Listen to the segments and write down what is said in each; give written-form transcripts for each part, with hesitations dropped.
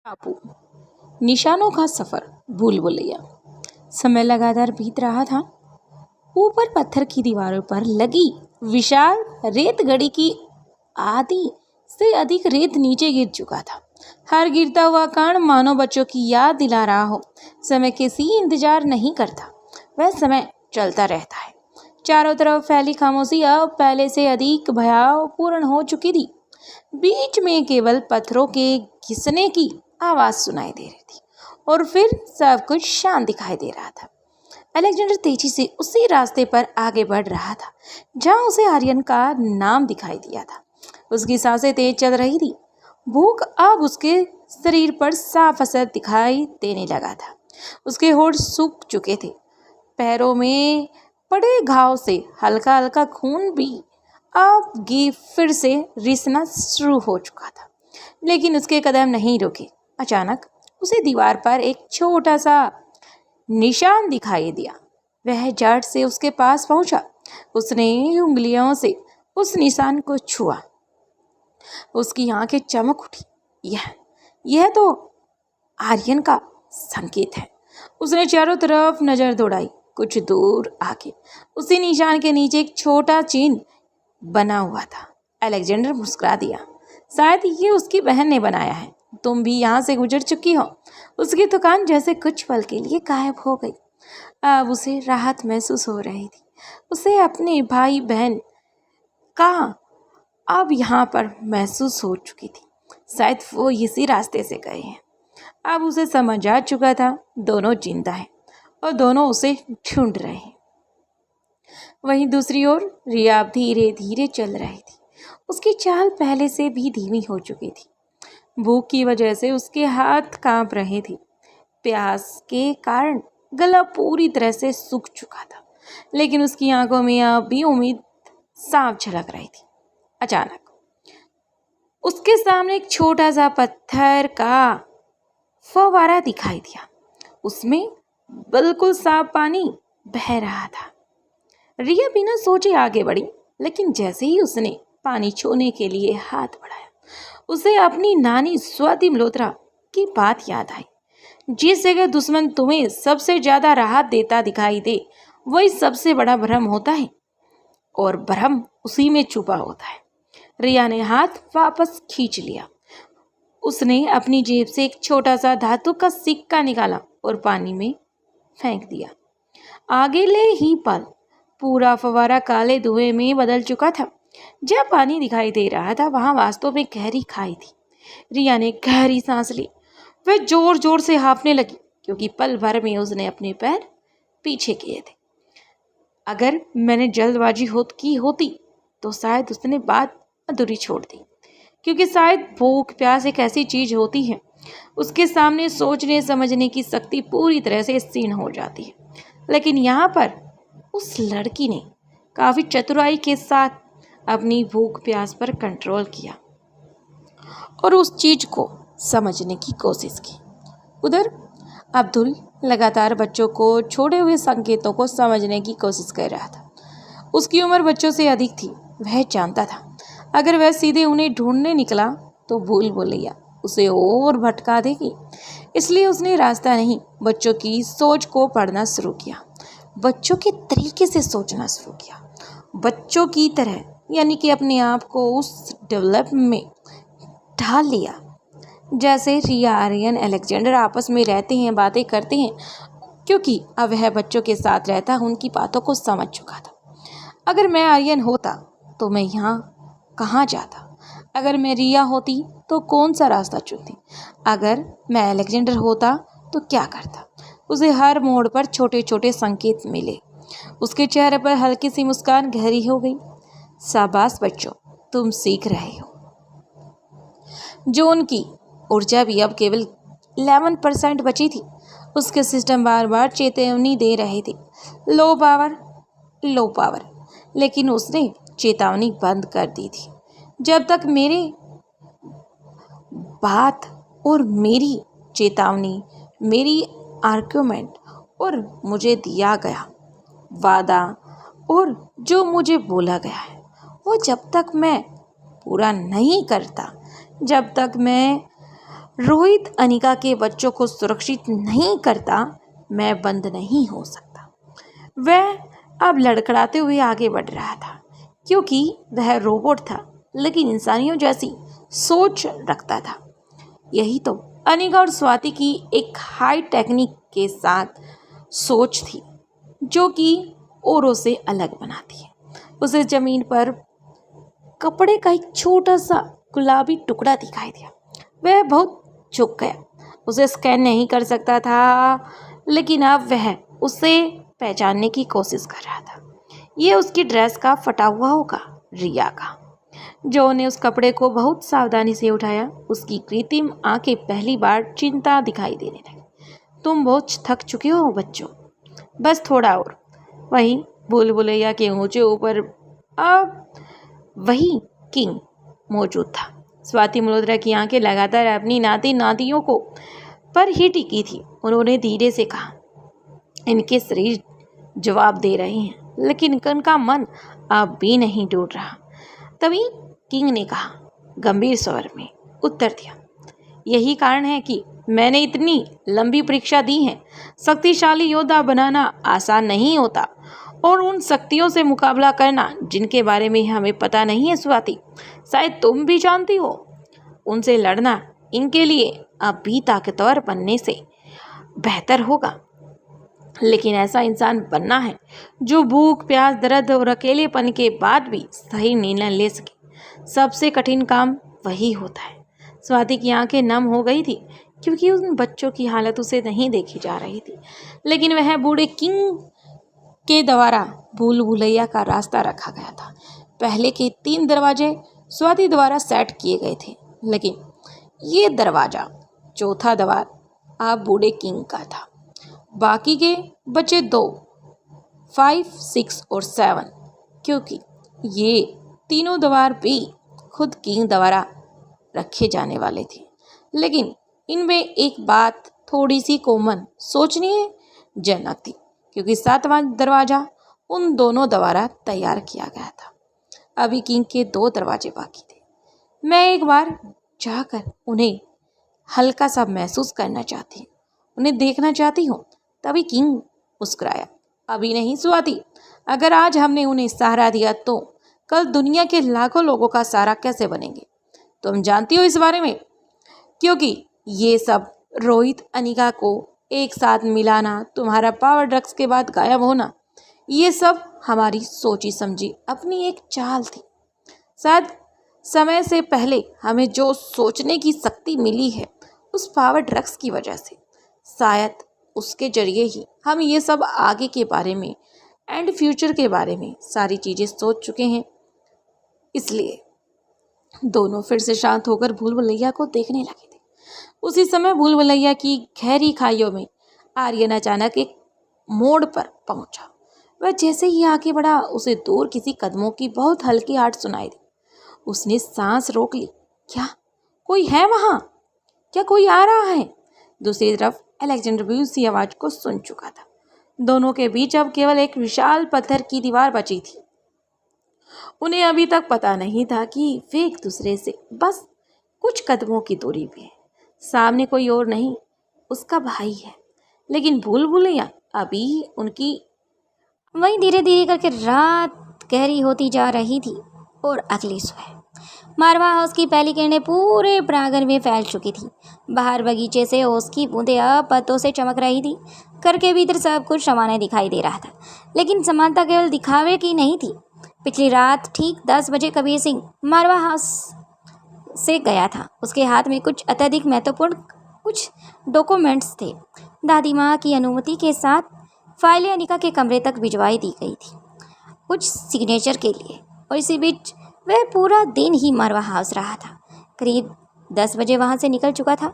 टापू, निशानों का सफर, भूल भुलैया। समय लगातार बीत रहा था। ऊपर पत्थर की दीवारों पर लगी विशाल रेत गड़ी की आधी से अधिक रेत नीचे गिर चुका था। हर गिरता हुआ कण मानो बच्चों की याद दिला रहा हो। समय किसी इंतजार नहीं करता, वह समय चलता रहता है। चारों तरफ फैली खामोशी अब पहले से अधिक भयावपूर्ण हो चुकी थी। बीच में केवल पत्थरों के घिसने की आवाज सुनाई दे रही थी और फिर सब कुछ शांत दिखाई दे रहा था। अलेक्जेंडर तेजी से उसी रास्ते पर आगे बढ़ रहा था जहां उसे आर्यन का नाम दिखाई दिया था। उसकी सांसें तेज चल रही थी। भूख अब उसके शरीर पर साफ असर दिखाई देने लगा था। उसके होंठ सूख चुके थे। पैरों में पड़े घाव से हल्का हल्का खून भी अब फिर से रिसना शुरू हो चुका था, लेकिन उसके कदम नहीं रुके। अचानक उसे दीवार पर एक छोटा सा निशान दिखाई दिया। वह झट से उसके पास पहुंचा। उसने उंगलियों से उस निशान को छुआ। उसकी आंखें चमक उठी। यह तो आर्यन का संकेत है। उसने चारों तरफ नजर दौड़ाई। कुछ दूर आके उसी निशान के नीचे एक छोटा चिन्ह बना हुआ था। अलेक्जेंडर मुस्कुरा दिया। शायद ये उसकी बहन ने बनाया है। तुम भी यहाँ से गुजर चुकी हो। उसकी थकान जैसे कुछ पल के लिए गायब हो गई। अब उसे राहत महसूस हो रही थी। उसे अपने भाई बहन का अब यहाँ पर महसूस हो चुकी थी। शायद वो इसी रास्ते से गए हैं। अब उसे समझ आ चुका था, दोनों जिंदा हैं और दोनों उसे ढूंढ रहे हैं। वहीं दूसरी ओर रिया धीरे धीरे चल रही थी। उसकी चाल पहले से भी धीमी हो चुकी थी। भूख की वजह से उसके हाथ कांप रहे थे। प्यास के कारण गला पूरी तरह से सूख चुका था, लेकिन उसकी आंखों में अब भी उम्मीद साफ झलक रही थी। अचानक उसके सामने एक छोटा सा पत्थर का फव्वारा दिखाई दिया। उसमें बिल्कुल साफ पानी बह रहा था। रिया बिना सोचे आगे बढ़ी, लेकिन जैसे ही उसने पानी छूने के लिए हाथ बढ़ाया, उसे अपनी नानी स्वाति मल्होत्रा की बात याद आई। जिस जगह दुश्मन तुम्हें सबसे ज्यादा राहत देता दिखाई दे, वही सबसे बड़ा भ्रम होता है और भ्रम उसी में छुपा होता है। रिया ने हाथ वापस खींच लिया। उसने अपनी जेब से एक छोटा सा धातु का सिक्का निकाला और पानी में फेंक दिया। अगले ही पल पूरा फव्वारा काले धुएं में बदल चुका था। जहाँ पानी दिखाई दे रहा था, वहां वास्तव में गहरी खाई थी। रिया ने गहरी सांस ली। वह जोर जोर से हाँफने लगी, क्योंकि पल भर में उसने अपने पैर पीछे किए थे। अगर मैंने जल्दबाजी की होती तो शायद उसने बात अधूरी छोड़ दी, क्योंकि शायद भूख प्यास एक ऐसी चीज होती है, उसके सामने सोचने समझने की शक्ति पूरी तरह से क्षीण हो जाती है। लेकिन यहाँ पर उस लड़की ने काफी चतुराई के साथ अपनी भूख प्यास पर कंट्रोल किया और उस चीज को समझने की कोशिश की। उधर अब्दुल लगातार बच्चों को छोड़े हुए संकेतों को समझने की कोशिश कर रहा था। उसकी उम्र बच्चों से अधिक थी। वह जानता था, अगर वह सीधे उन्हें ढूंढने निकला तो भूल भुलैया उसे और भटका देगी। इसलिए उसने रास्ता नहीं, बच्चों की सोच को पढ़ना शुरू किया। बच्चों के तरीके से सोचना शुरू किया। बच्चों की तरह, यानी कि अपने आप को उस डेवलपमेंट में ढाल लिया। जैसे रिया आर्यन अलेक्जेंडर आपस में रहते हैं, बातें करते हैं, क्योंकि अब वह बच्चों के साथ रहता उनकी बातों को समझ चुका था। अगर मैं आर्यन होता तो मैं यहाँ कहाँ जाता? अगर मैं रिया होती तो कौन सा रास्ता चुनती? अगर मैं अलेक्जेंडर होता तो क्या करता? उसे हर मोड़ पर छोटे छोटे संकेत मिले। उसके चेहरे पर हल्की सी मुस्कान गहरी हो गई। शाबाश बच्चों, तुम सीख रहे हो। जो उनकी ऊर्जा भी अब केवल 11% बची थी। उसके सिस्टम बार बार चेतावनी दे रहे थे, लो पावर, लो पावर। लेकिन उसने चेतावनी बंद कर दी थी। जब तक मेरे बात और मेरी चेतावनी, मेरी आर्ग्यूमेंट और मुझे दिया गया वादा और जो मुझे बोला गया है, वो जब तक मैं पूरा नहीं करता, जब तक मैं रोहित अनिका के बच्चों को सुरक्षित नहीं करता, मैं बंद नहीं हो सकता। वह अब लड़खड़ाते हुए आगे बढ़ रहा था, क्योंकि वह रोबोट था लेकिन इंसानियों जैसी सोच रखता था। यही तो अनिका और स्वाति की एक हाई टेक्निक के साथ सोच थी, जो कि औरों से अलग बनाती है। उसे जमीन पर कपड़े का एक छोटा सा गुलाबी टुकड़ा दिखाई दिया। वह बहुत झुक गया। उसे स्कैन नहीं कर सकता था, लेकिन अब वह उसे पहचानने की कोशिश कर रहा था। ये उसकी ड्रेस का फटा हुआ होगा, रिया का। जो ने उस कपड़े को बहुत सावधानी से उठाया। उसकी कृत्रिम आंखें पहली बार चिंता दिखाई देने लगी। तुम बहुत थक चुके हो बच्चों, बस थोड़ा और। वहीं भूल भुलैया के ऊंचे ऊपर अब वही किंग मौजूद था। स्वाति मल्होत्रा की आंखें लगातार अपनी नाती नातियों को पर ही टिकी थी। उन्होंने धीरे से कहा, इनके शरीर जवाब दे रहे हैं, लेकिन इनका मन अब भी नहीं टूट रहा। तभी किंग ने कहा, गंभीर स्वर में उत्तर दिया, यही कारण है कि मैंने इतनी लंबी परीक्षा दी है। शक्तिशाली योद्धा बनाना आसान नहीं होता, और उन शक्तियों से मुकाबला करना जिनके बारे में हमें पता नहीं है। स्वाति, शायद तुम भी जानती हो, उनसे लड़ना इनके लिए अब भी ताकतवर बनने से बेहतर होगा। लेकिन ऐसा इंसान बनना है जो भूख, प्यास, दर्द और अकेलेपन के बाद भी सही निर्णय ले सके। सबसे कठिन काम वही होता है। स्वाति की आंखें नम हो गई थी, क्योंकि उन बच्चों की हालत उसे नहीं देखी जा रही थी। लेकिन वह बूढ़े किंग के द्वारा भूल भुलैया का रास्ता रखा गया था। पहले के 3 दरवाजे स्वाति द्वारा सेट किए गए थे, लेकिन ये दरवाजा, चौथा द्वार, अब बूढ़े किंग का था। बाकी के बचे 2, 5, 6 और 7, क्योंकि ये तीनों द्वार भी खुद किंग द्वारा रखे जाने वाले थे। लेकिन इनमें एक बात थोड़ी सी कॉमन सोचनीय जनक थी, क्योंकि 7वां दरवाजा उन दोनों द्वारा तैयार किया गया था। अभी किंग के 2 दरवाजे बाकी थे। मैं एक बार जाकर उन्हें हल्का सा महसूस करना चाहती हूँ, उन्हें देखना चाहती हूँ। तभी किंग मुस्कुराया, अभी नहीं स्वाति, अगर आज हमने उन्हें सहारा दिया तो कल दुनिया के लाखों लोगों का सहारा कैसे बनेंगे। तुम जानती हो इस बारे में, क्योंकि ये सब रोहित अनिका को एक साथ मिलाना, तुम्हारा पावर ड्रग्स के बाद गायब होना, ये सब हमारी सोची समझी अपनी एक चाल थी। शायद समय से पहले हमें जो सोचने की शक्ति मिली है उस पावर ड्रग्स की वजह से, शायद उसके जरिए ही हम ये सब आगे के बारे में एंड फ्यूचर के बारे में सारी चीज़ें सोच चुके हैं। इसलिए दोनों फिर से शांत होकर भूल भुलैया को देखने लगे थे। उसी समय भूल भुलैया की गहरी खाइयों में आर्यन अचानक एक मोड़ पर पहुंचा। वह जैसे ही आगे बढ़ा, उसे दूर किसी कदमों की बहुत हल्की आहट सुनाई दी। उसने सांस रोक ली। क्या कोई है वहां? क्या कोई आ रहा है? दूसरी तरफ अलेक्जेंडर भी उसी आवाज को सुन चुका था। दोनों के बीच अब केवल एक विशाल पत्थर की दीवार बची थी। उन्हें अभी तक पता नहीं था कि वे एक दूसरे से बस कुछ कदमों की दूरी पे है। सामने कोई और नहीं, उसका भाई है। लेकिन भूल भुलैया अभी उनकी वहीं धीरे धीरे करके रात गहरी होती जा रही थी और अगली सुबह मारवा हाउस की पहली किरणें पूरे प्रांगण में फैल चुकी थी। बाहर बगीचे से ओस की बूंदें अब पत्तों से चमक रही थी। घर के भीतर सब कुछ सामान्य दिखाई दे रहा था, लेकिन समानता केवल दिखावे की नहीं थी। पिछली रात ठीक 10 बजे कबीर सिंह मारवा हाउस से गया था। उसके हाथ में कुछ अत्यधिक महत्वपूर्ण कुछ डॉक्यूमेंट्स थे। दादी माँ की अनुमति के साथ फाइलें अनिका के कमरे तक भिजवाई दी गई थी, कुछ सिग्नेचर के लिए। और इसी बीच वह पूरा दिन ही मारवा हाउस रहा था। करीब 10 बजे वहाँ से निकल चुका था।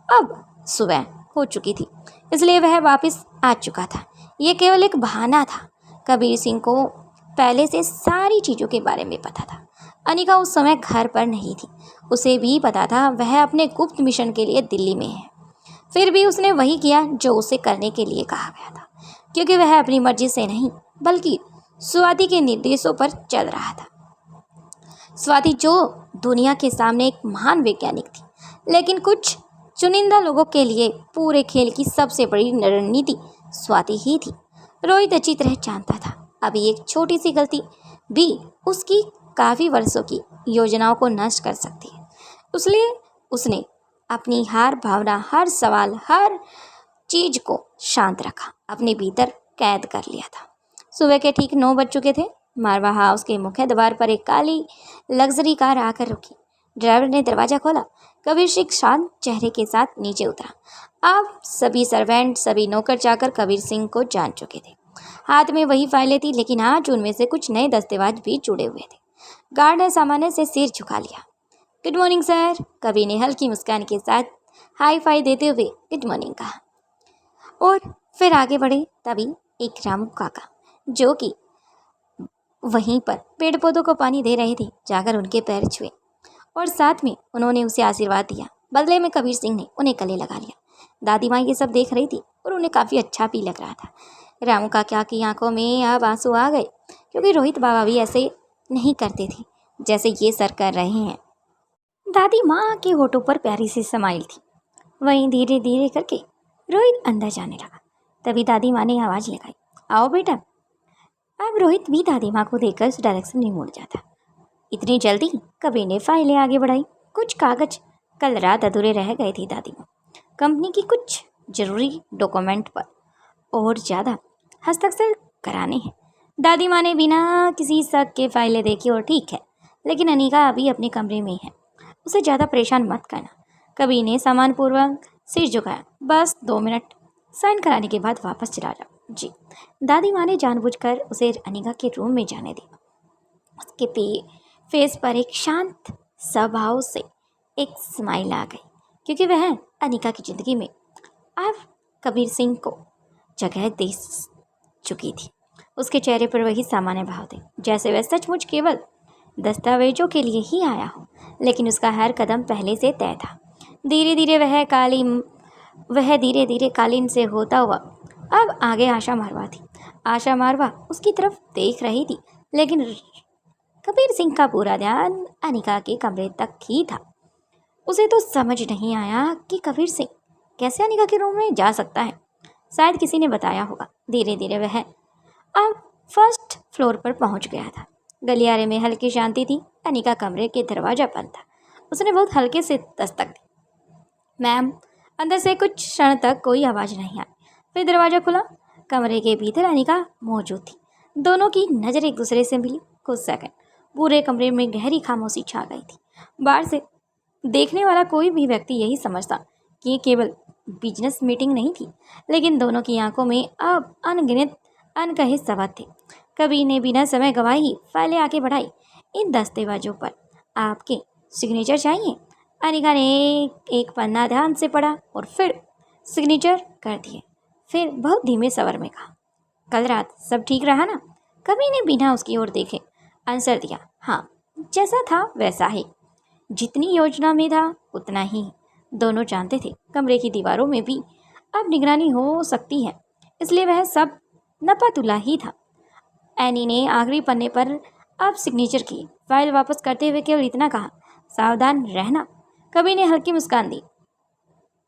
अब सुबह हो चुकी थी, इसलिए वह वापस आ चुका था। ये केवल एक बहाना था। कबीर सिंह को पहले से सारी चीज़ों के बारे में पता था। अनिका उस समय घर पर नहीं थी। उसे भी पता था वह अपने गुप्त मिशन के लिए दिल्ली में है। फिर भी उसने वही किया जो उसे करने के लिए कहा गया था, क्योंकि वह अपनी मर्जी से नहीं बल्कि स्वाति के निर्देशों पर चल रहा था। स्वाति जो दुनिया के सामने एक महान वैज्ञानिक थी, लेकिन कुछ चुनिंदा लोगों के लिए पूरे खेल की सबसे बड़ी रणनीति स्वाति ही थी। रोहित अच्छी तरह जानता था अभी एक छोटी सी गलती भी उसकी काफ़ी वर्षों की योजनाओं को नष्ट कर सकती है। इसलिए उसने अपनी हर भावना, हर सवाल, हर चीज को शांत रखा, अपने भीतर कैद कर लिया था। सुबह के ठीक 9 बज चुके थे। मारवा हाउस के मुख्य द्वार पर एक काली लग्जरी कार आकर रुकी। ड्राइवर ने दरवाजा खोला। कबीर सिंह शांत चेहरे के साथ नीचे उतरा। अब सभी सर्वेंट, सभी नौकर चाकर कबीर सिंह को जान चुके थे। हाथ में वही फाइलें थी, लेकिन आज उनमें से कुछ नए दस्तावेज भी जुड़े हुए थे। गार्ड ने सामान्य से सिर झुका लिया। गुड मॉर्निंग सर, कबीर ने हल्की मुस्कान के साथ हाई फाई देते हुए गुड मॉर्निंग कहा और फिर आगे बढ़े। तभी एक रामू काका, जो कि वहीं पर पेड़ पौधों को पानी दे रहे थे, जाकर उनके पैर छुए और साथ में उन्होंने उसे आशीर्वाद दिया। बदले में कबीर सिंह ने उन्हें गले लगा लिया। दादी माँ ये सब देख रही थी और उन्हें काफ़ी अच्छा भी लग रहा था। रामू काका की आंखों में अब आंसू आ गए, क्योंकि रोहित बाबा भी ऐसे नहीं करते थे जैसे ये सर कर रहे हैं। दादी माँ के होठों पर प्यारी सी स्माइल थी। वहीं धीरे धीरे करके रोहित अंदर जाने लगा। तभी दादी माँ ने आवाज़ लगाई, आओ बेटा। अब रोहित भी दादी माँ को देखकर उस डायरेक्शन में मुड़ जाता। इतनी जल्दी? कबीर ने फाइलें आगे बढ़ाई। कुछ कागज कल रात अधूरे रह गए थे दादी माँ, कंपनी की कुछ जरूरी डॉक्यूमेंट पर और ज़्यादा हस्ताक्षर कराने हैं। दादी माँ ने बिना किसी शक के फाइलें देखी और ठीक है, लेकिन अनिका अभी अपने कमरे में है, उसे ज़्यादा परेशान मत करना। कबीर ने सम्मानपूर्वक सिर झुकाया। बस 2 मिनट, साइन कराने के बाद वापस चला जाओ। जी। दादी माँ ने जानबूझकर उसे अनिका के रूम में जाने दिया। उसके फेस पर एक शांत स्वभाव से एक स्माइल आ गई, क्योंकि वह अनिका की ज़िंदगी में अब कबीर सिंह को जगह दे चुकी थी। उसके चेहरे पर वही सामान्य भाव थे, जैसे वह सचमुच केवल दस्तावेजों के लिए ही आया हो, लेकिन उसका हर कदम पहले से तय था। धीरे धीरे कालीन से होता हुआ अब आगे आशा मारवा थी। आशा मारवा उसकी तरफ देख रही थी, लेकिन कबीर सिंह का पूरा ध्यान अनिका के कमरे तक ही था। उसे तो समझ नहीं आया कि कबीर सिंह कैसे अनिका के रूम में जा सकता है। शायद किसी ने बताया होगा। धीरे धीरे वह अब फर्स्ट फ्लोर पर पहुंच गया था। गलियारे में हल्की शांति थी। अनिका कमरे के दरवाजा बंद था। उसने बहुत हल्के से दस्तक दी। मैम। अंदर से कुछ क्षण तक कोई आवाज़ नहीं आई। फिर दरवाज़ा खुला। कमरे के भीतर अनिका मौजूद थी। दोनों की नज़र एक दूसरे से मिली। कुछ सेकंड पूरे कमरे में गहरी खामोशी छा गई थी। बाहर से देखने वाला कोई भी व्यक्ति यही समझता कि ये केवल बिजनेस मीटिंग नहीं थी, लेकिन दोनों की आंखों में अब अनगिनत अनकहे शब्द थे। कबीर ने बिना समय गवाए ही फाइलें आगे बढ़ाई। इन दस्तावेजों पर आपके सिग्नेचर चाहिए। अनिका ने एक पन्ना ध्यान से पढ़ा और फिर सिग्नेचर कर दिए। फिर बहुत धीमे स्वर में कहा, कल रात सब ठीक रहा ना? कबीर ने बिना उसकी ओर देखे आंसर दिया, हाँ, जैसा था वैसा ही। जितनी योजना में था उतना ही। दोनों जानते थे कमरे की दीवारों में भी अब निगरानी हो सकती है, इसलिए वह सब नपातुला ही था। एनी ने आखिरी पन्ने पर अब सिग्नेचर की। फाइल वापस करते हुए केवल इतना कहा, सावधान रहना। कबीर ने हल्की मुस्कान दी,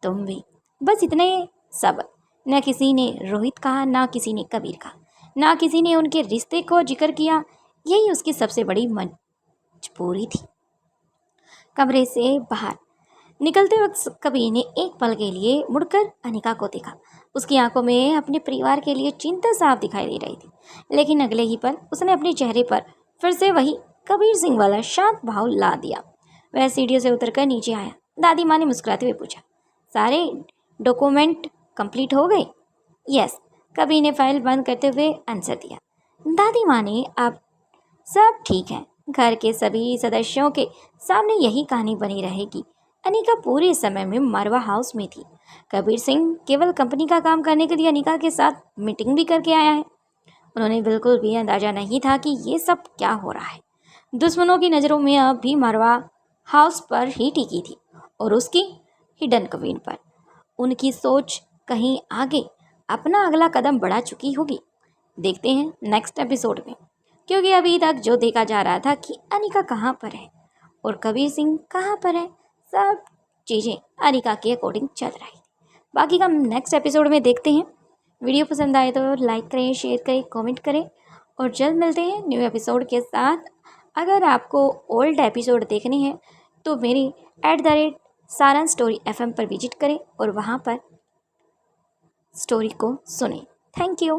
तुम भी। बस इतने सब। न किसी ने रोहित कहा, ना किसी ने कबीर कहा, ना किसी ने उनके रिश्ते को जिक्र किया। यही उसकी सबसे बड़ी मजबूरी थी। कमरे से बाहर निकलते वक्त कबीर ने एक पल के लिए मुड़कर अनिका को देखा। उसकी आंखों में अपने परिवार के लिए चिंता साफ दिखाई दे रही थी, लेकिन अगले ही पल उसने अपने चेहरे पर फिर से वही कबीर सिंह वाला शांत भाव ला दिया। वह सीढ़ियों से उतरकर नीचे आया। दादी माँ ने मुस्कुराते हुए पूछा, सारे डॉक्यूमेंट कंप्लीट हो गए? यस। कबीर ने फाइल बंद करते हुए आंसर दिया। दादी माँ ने, अब सब ठीक है। घर के सभी सदस्यों के सामने यही कहानी बनी रहेगी। अनिका पूरे समय में मारवा हाउस में थी। कबीर सिंह केवल कंपनी का काम करने के लिए अनिका के साथ मीटिंग भी करके आया है। उन्होंने बिल्कुल भी अंदाजा नहीं था कि ये सब क्या हो रहा है। दुश्मनों की नज़रों में अब भी मारवा हाउस पर ही टिकी थी और उसकी हिडन कबीर पर। उनकी सोच कहीं आगे अपना अगला कदम बढ़ा चुकी होगी। देखते हैं नेक्स्ट एपिसोड में, क्योंकि अभी तक जो देखा जा रहा था कि अनिका कहाँ पर है और कबीर सिंह कहाँ पर है, सब चीज़ें अनिका के अकॉर्डिंग चल रही थी। बाकी का हम नेक्स्ट एपिसोड में देखते हैं। वीडियो पसंद आए तो लाइक करें, शेयर करें, कमेंट करें और जल्द मिलते हैं न्यू एपिसोड के साथ। अगर आपको ओल्ड एपिसोड देखने हैं तो मेरी @सारन स्टोरी FM पर विजिट करें और वहाँ पर स्टोरी को सुनें। Thank you.